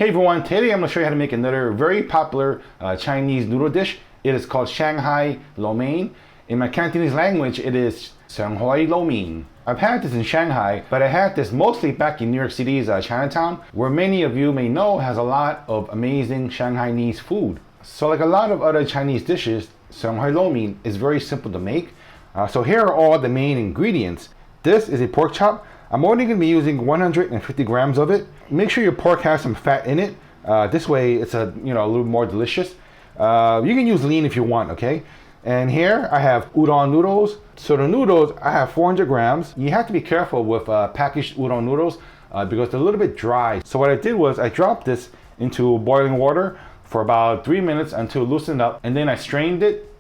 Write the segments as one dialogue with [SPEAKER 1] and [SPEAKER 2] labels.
[SPEAKER 1] Hey everyone, today I'm going to show you how to make another very popular Chinese noodle dish. It is called Shanghai Lo Mein. In my Cantonese language, it is Shanghai Lo Mein. I've had this in Shanghai, but I had this mostly back in New York City's Chinatown, where many of you may know has a lot of amazing Shanghainese food. So like a lot of other Chinese dishes, Shanghai Lo Mein is very simple to make. So here are all the main ingredients. This is a pork chop. I'm only going to be using 150 grams of it. Make sure your pork has some fat in it. This way it's a little more delicious. You can use lean if you want, okay? And here I have udon noodles. So the noodles, I have 400 grams. You have to be careful with packaged udon noodles because they're a little bit dry. So what I did was I dropped this into boiling water for about 3 minutes until it loosened up. And then I strained it,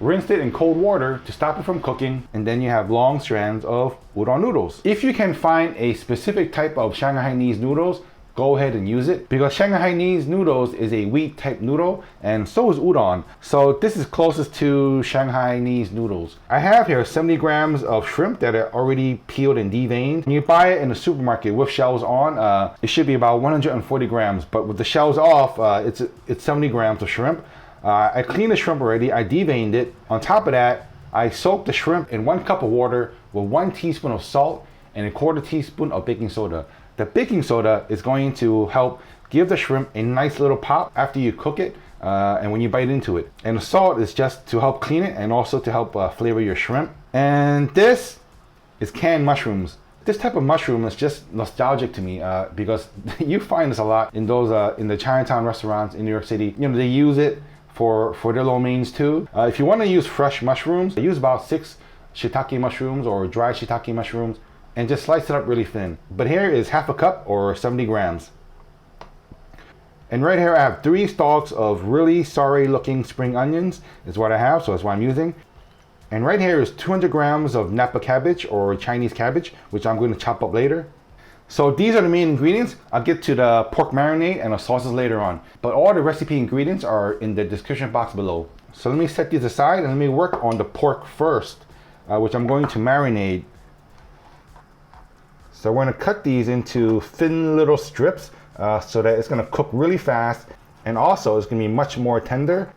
[SPEAKER 1] rinsed it in cold water to stop it from cooking, and then you have long strands of udon noodles. If you can find a specific type of Shanghainese noodles, go ahead and use it, because Shanghainese noodles is a wheat type noodle and so is udon. So this is closest to Shanghainese noodles. I have here 70 grams of shrimp that are already peeled and deveined. When you buy it in the supermarket with shells on, it should be about 140 grams, but with the shells off, it's 70 grams of shrimp. I cleaned the shrimp already, I deveined it. On top of that, I soaked the shrimp in 1 cup of water with 1 teaspoon of salt and 1/4 teaspoon of baking soda. The baking soda is going to help give the shrimp a nice little pop after you cook it and when you bite into it. And the salt is just to help clean it and also to help flavor your shrimp. And this is canned mushrooms. This type of mushroom is just nostalgic to me because you find this a lot in those in the Chinatown restaurants in New York City. They use it for their lo meins too. If you want to use fresh mushrooms, use about 6 shiitake mushrooms or dry shiitake mushrooms and just slice it up really thin. But here is half a cup or 70 grams. And right here I have 3 stalks of really sorry looking spring onions is what I have, so that's what I'm using. And right here is 200 grams of Napa Cabbage or Chinese cabbage, which I'm going to chop up later. So these are the main ingredients. I'll get to the pork marinade and the sauces later on. But all the recipe ingredients are in the description box below. So let me set these aside and let me work on the pork first, which I'm going to marinate. So we're going to cut these into thin little strips so that it's going to cook really fast. And also it's going to be much more tender.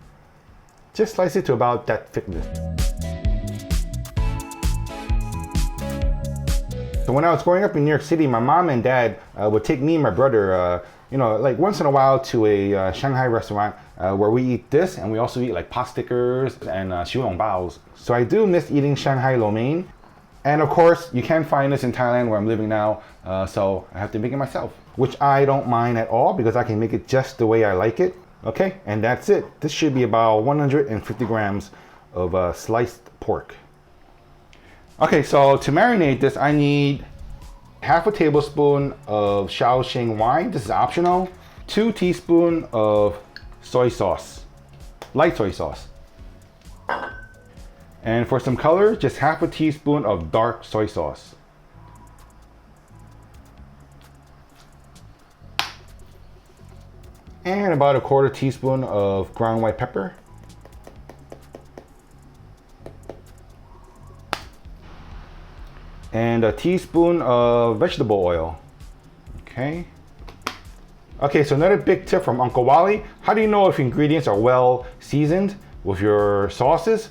[SPEAKER 1] Just slice it to about that thickness. So when I was growing up in New York City, my mom and dad would take me and my brother, like once in a while to a Shanghai restaurant where we eat this, and we also eat like pot stickers and xiaolongbaos. So I do miss eating Shanghai Lo Mein. And of course, you can find this in Thailand where I'm living now, so I have to make it myself, which I don't mind at all because I can make it just the way I like it. Okay, and that's it. This should be about 150 grams of sliced pork. Okay, so to marinate this, I need half a tablespoon of Shaoxing wine. This is optional. 2 teaspoons of soy sauce, light soy sauce. And for some color, just half a teaspoon of dark soy sauce. And about 1/4 teaspoon of ground white pepper. And a teaspoon of vegetable oil. Okay. Okay, so another big tip from Uncle Wally. How do you know if ingredients are well seasoned with your sauces?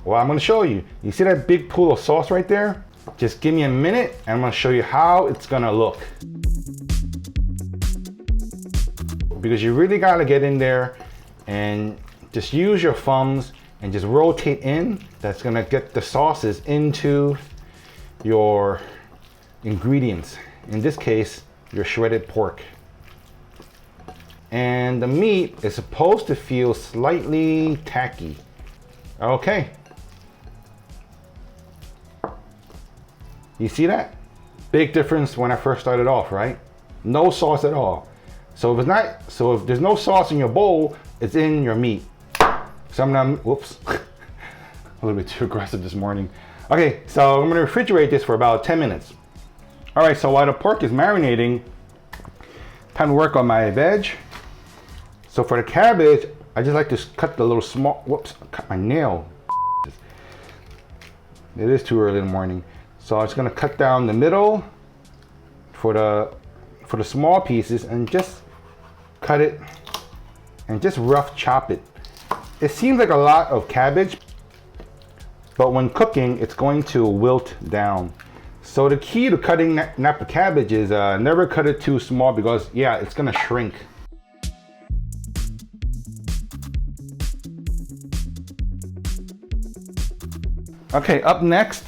[SPEAKER 1] Well, I'm gonna show you. You see that big pool of sauce right there? Just give me a minute and I'm gonna show you how it's gonna look. Because you really gotta get in there and just use your thumbs and just rotate in. That's gonna get the sauces into your ingredients. In this case, your shredded pork. And the meat is supposed to feel slightly tacky. Okay. You see that? Big difference when I first started off, right? No sauce at all. So if there's no sauce in your bowl, it's in your meat. Sometimes, whoops, a little bit too aggressive this morning. Okay, so I'm gonna refrigerate this for about 10 minutes. All right, so while the pork is marinating, time to work on my veg. So for the cabbage, I just like to cut the little small, whoops, cut my nail. It is too early in the morning. So I'm just gonna cut down the middle for the small pieces and just cut it and just rough chop it. It seems like a lot of cabbage, but when cooking, it's going to wilt down. So the key to cutting Napa cabbage is never cut it too small because, yeah, it's gonna shrink. Okay, up next,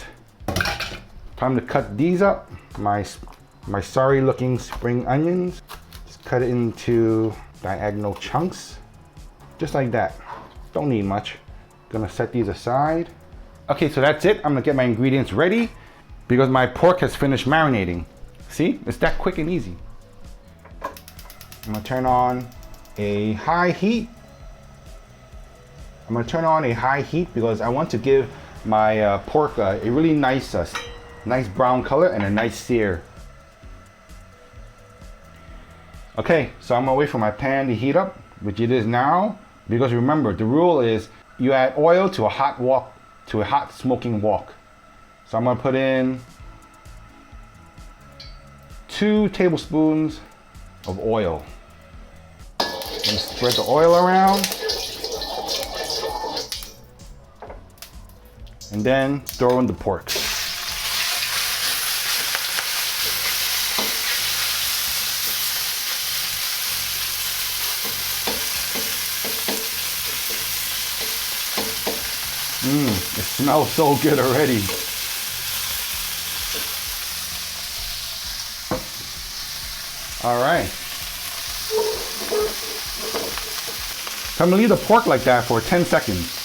[SPEAKER 1] time to cut these up. My sorry looking spring onions. Just cut it into diagonal chunks, just like that. Don't need much. Gonna set these aside. Okay, so that's it. I'm gonna get my ingredients ready because my pork has finished marinating. See, it's that quick and easy. I'm gonna turn on a high heat. Because I want to give my pork a really nice brown color and a nice sear. Okay, so I'm gonna wait for my pan to heat up, which it is now, because remember, the rule is you add oil to a hot smoking wok. So I'm gonna put in 2 tablespoons of oil. I'm gonna spread the oil around. And then throw in the pork. It smells so good already. All right. So I'm gonna leave the pork like that for 10 seconds.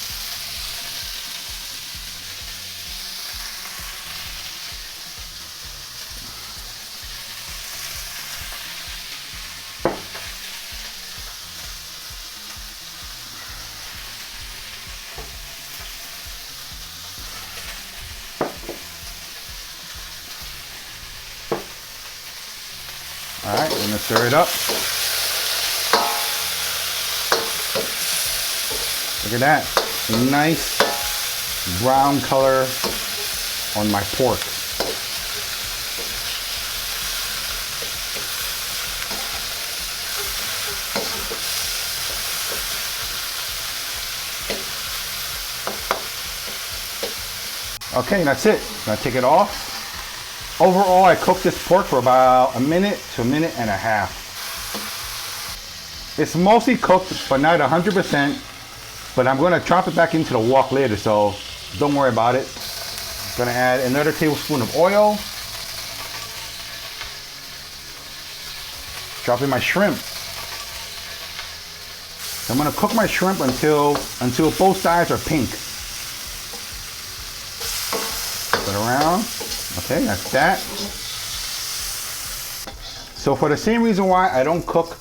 [SPEAKER 1] All right, I'm gonna stir it up. Look at that, a nice brown color on my pork. Okay, that's it. I'm gonna take it off. Overall, I cooked this pork for about a minute to a minute and a half. It's mostly cooked, but not 100%. But I'm gonna chop it back into the wok later, so don't worry about it. I'm gonna add another tablespoon of oil. Drop in my shrimp. I'm gonna cook my shrimp until both sides are pink. Put it around. Okay, that's that. So for the same reason why I don't cook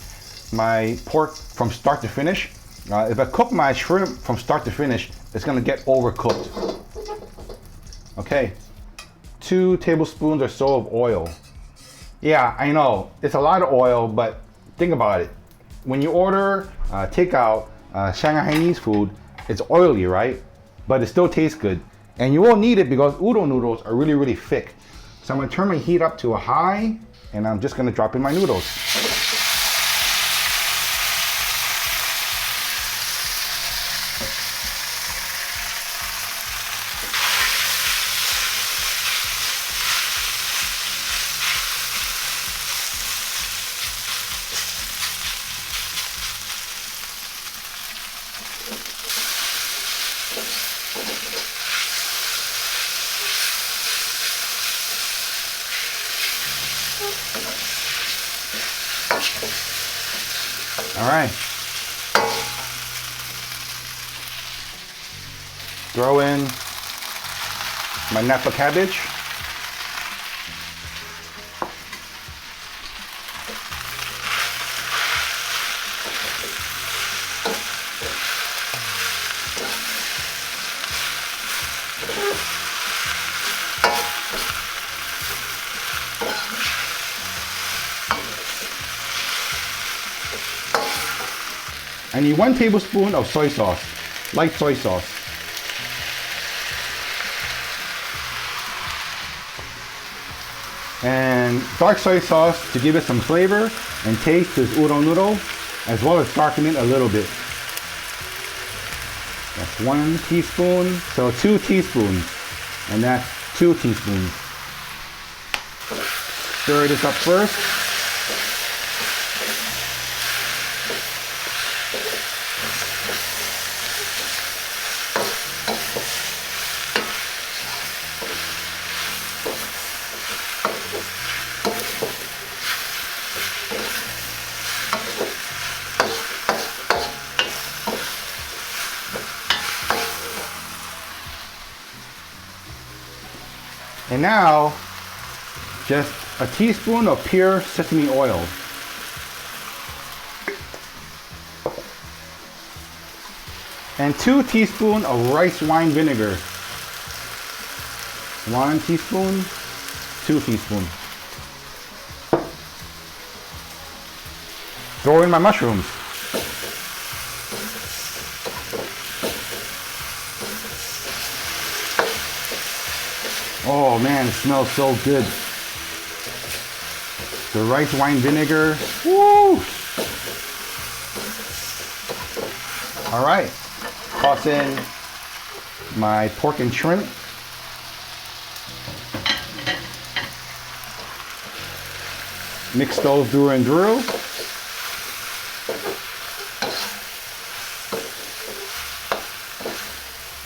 [SPEAKER 1] my pork from start to finish, if I cook my shrimp from start to finish, it's gonna get overcooked. Okay, 2 tablespoons or so of oil. Yeah, I know, it's a lot of oil, but think about it. When you order takeout Shanghainese food, it's oily, right? But it still tastes good. And you won't need it because udon noodles are really, really thick. So I'm gonna turn my heat up to a high, and I'm just gonna drop in my noodles. All right. Throw in my Napa cabbage. I need 1 tablespoon of soy sauce, light soy sauce. And dark soy sauce to give it some flavor and taste to this udon noodle. as well as darken it a little bit. That's 1 teaspoon, so 2 teaspoons, and that's 2 teaspoons. Stir this up first. And now, just a teaspoon of pure sesame oil. And 2 teaspoons of rice wine vinegar. 1 teaspoon, 2 teaspoons. Throw in my mushrooms. Oh man, it smells so good. The rice wine vinegar. Woo! All right, toss in my pork and shrimp. Mix those through and through.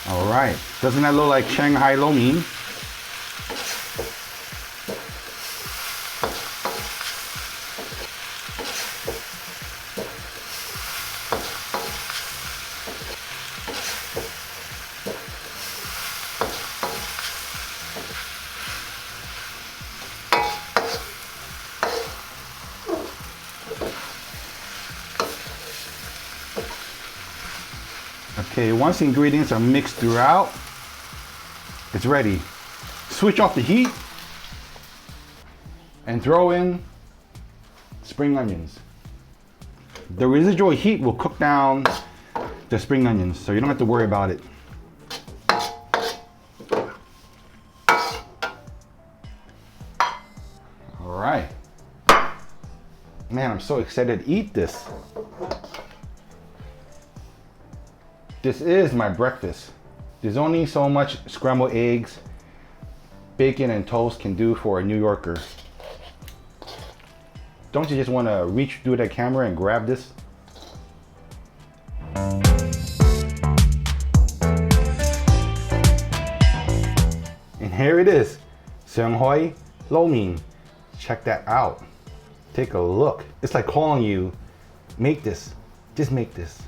[SPEAKER 1] All right, doesn't that look like Shanghai Lo Mein? Okay, once the ingredients are mixed throughout, it's ready. Switch off the heat and throw in spring onions. The residual heat will cook down the spring onions, so you don't have to worry about it. All right. Man, I'm so excited to eat this. This is my breakfast. There's only so much scrambled eggs, bacon, and toast can do for a New Yorker. Don't you just want to reach through that camera and grab this? And here it is, Shanghai Lo Mein. Check that out. Take a look. It's like calling you, make this, just make this.